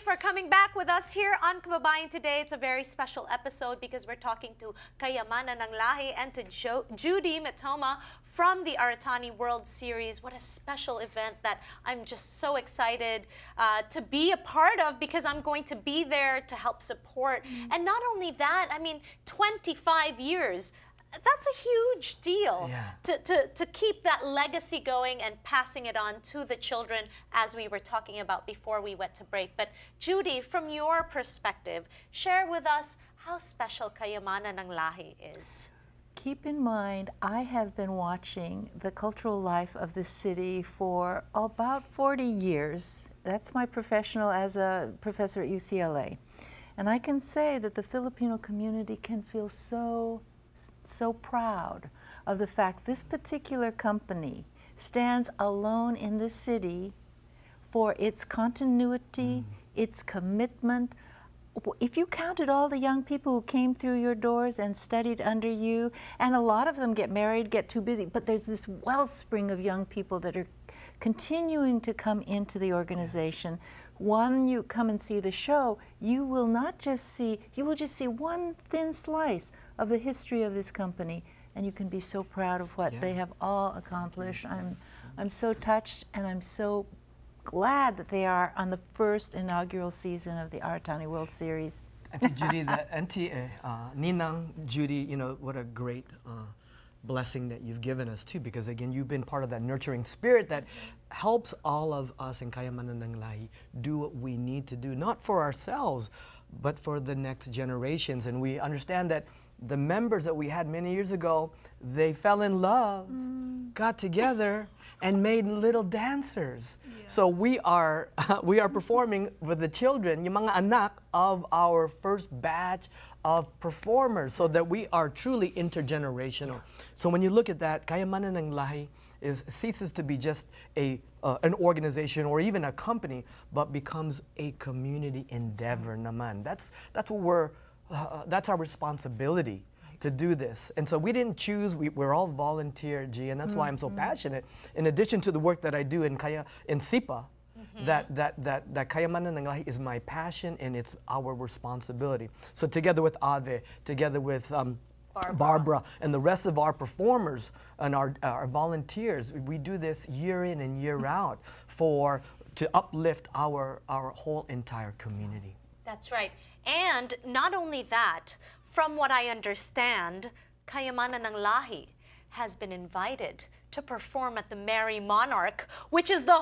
for coming back with us here on Kababayan Today. It's a very special episode because we're talking to Kayamanan ng Lahi and to Judy Mitoma from the Aratani World Series. What a special event that I'm just so excited to be a part of, because I'm going to be there to help support. And not only that, I mean, 25 years. That's a huge deal to keep that legacy going and passing it on to the children, as we were talking about before we went to break. But Judy, from your perspective, share with us how special Kayamanan ng Lahi is. Keep in mind, I have been watching the cultural life of the city for about 40 years. That's my professional as a professor at UCLA. And I can say that the Filipino community can feel so proud of the fact this particular company stands alone in the city for its continuity, its commitment. If you counted all the young people who came through your doors and studied under you, and a lot of them get married, get too busy, but there's this wellspring of young people that are continuing to come into the organization. When you come and see the show, you will not just see, you will just see one thin slice of the history of this company, and you can be so proud of what they have all accomplished. I'm so touched, and I'm so glad that they are on the first inaugural season of the Aratani World Series. Auntie Judy, Ninang, Judy, you know, what a great blessing that you've given us too, because again, you've been part of that nurturing spirit that helps all of us in Kayamanan ng Lahi do what we need to do, not for ourselves, but for the next generations. And we understand that the members that we had many years ago, they fell in love, got together, and made little dancers. So we are performing with the children, yung mga anak of our first batch of performers, so that we are truly intergenerational. So when you look at that, Kayamanan ng Lahi ceases to be just an organization or even a company, but becomes a community endeavor naman. That's what we're that's our responsibility to do this. And so we didn't choose, we're all volunteer, G, and that's why I'm so passionate. In addition to the work that I do in SIPA, that Kayamanan ng Lahi is my passion and it's our responsibility. So together with Ave, together with Barbara and the rest of our performers and our volunteers, we do this year in and year out to uplift our whole entire community. That's right. And not only that, from what I understand, Kayamanan ng Lahi has been invited to perform at the Merry Monarch, which is the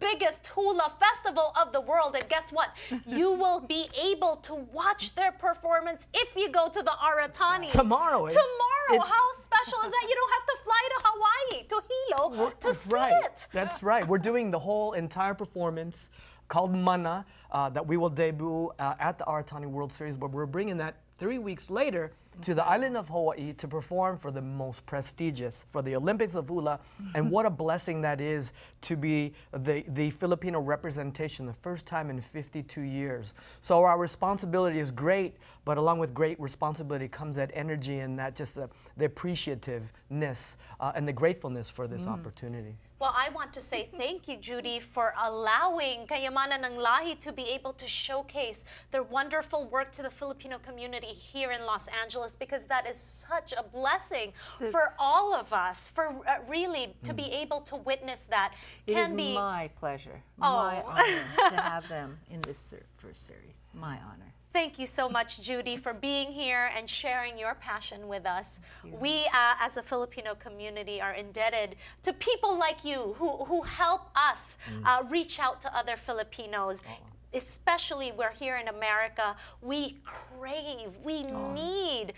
biggest hula festival of the world. And guess what? You will be able to watch their performance if you go to the Aratani. Tomorrow. How special is that? You don't have to fly to Hawaii, to Hilo, to see it. That's right. We're doing the whole entire performance called Mana that we will debut at the Aratani World Series, but we're bringing that 3 weeks later to the island of Hawaii to perform for the most prestigious, for the Olympics of Hula. And what a blessing that is to be the Filipino representation, the first time in 52 years. So our responsibility is great, but along with great responsibility comes that energy and that just the appreciativeness and the gratefulness for this opportunity. Well, I want to say thank you, Judy, for allowing Kayamanan ng Lahi to be able to showcase their wonderful work to the Filipino community here in Los Angeles, because that is such a blessing for all of us, for really to be able to witness that. It is my pleasure, my honor to have them in this first series. My honor. Thank you so much, Judy, for being here and sharing your passion with us. We, as a Filipino community, are indebted to people like you who help us reach out to other Filipinos. Especially we're here in America, we crave, we need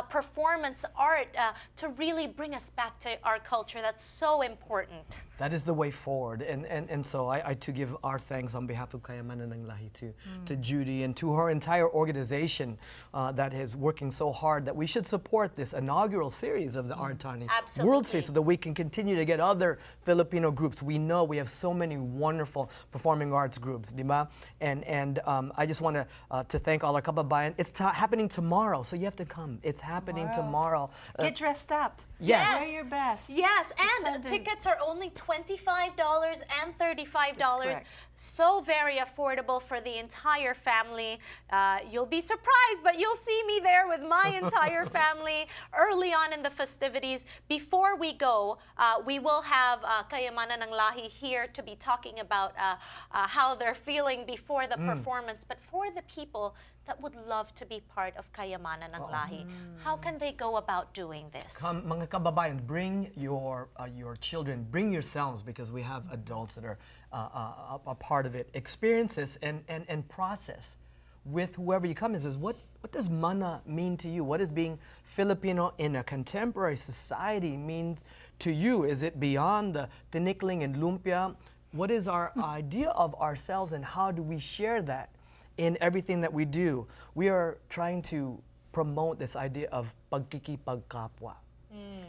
performance art to really bring us back to our culture. That's so important. That is the way forward. And so I too give our thanks on behalf of Kayamanan ng Lahi to Judy and to her entire organization that is working so hard that we should support this inaugural series of the Aratani World Series so that we can continue to get other Filipino groups. We know we have so many wonderful performing arts groups, di ba? And I just want to thank all our kababayan. It's happening tomorrow, so you have to come. It's happening tomorrow. Get dressed up. Yes. Wear your best. Yes, and tickets are only $25 and $35. So very affordable for the entire family. You'll be surprised, but you'll see me there with my entire family early on in the festivities. Before we go, we will have Kayamanan ng Lahi here to be talking about how they're feeling before the performance. But for the people that would love to be part of Kayamanan ng Lahi, how can they go about doing this? Come, mga kababayan, bring your children, bring yourselves, because we have adults that are a part of it. Experience this and process with whoever you come and says, what does mana mean to you? What does being Filipino in a contemporary society means to you? Is it beyond the tinikling and lumpia? What is our idea of ourselves, and how do we share that in everything that we do? We are trying to promote this idea of pagkikipagkapwa.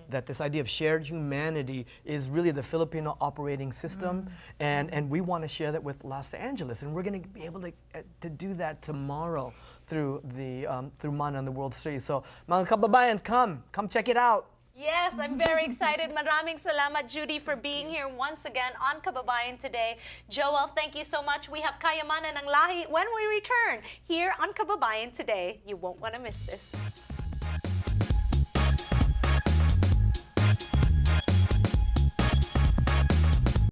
That this idea of shared humanity is really the Filipino operating system, and we want to share that with Los Angeles, and we're going to be able to do that tomorrow through the through Mana and the World Series. So, mga kababayan, come check it out. Yes, I'm very excited. Maraming salamat, Judy, for being here once again on Kababayan Today. Joel, thank you so much. We have Kayamanan ng Lahi when we return here on Kababayan Today. You won't want to miss this.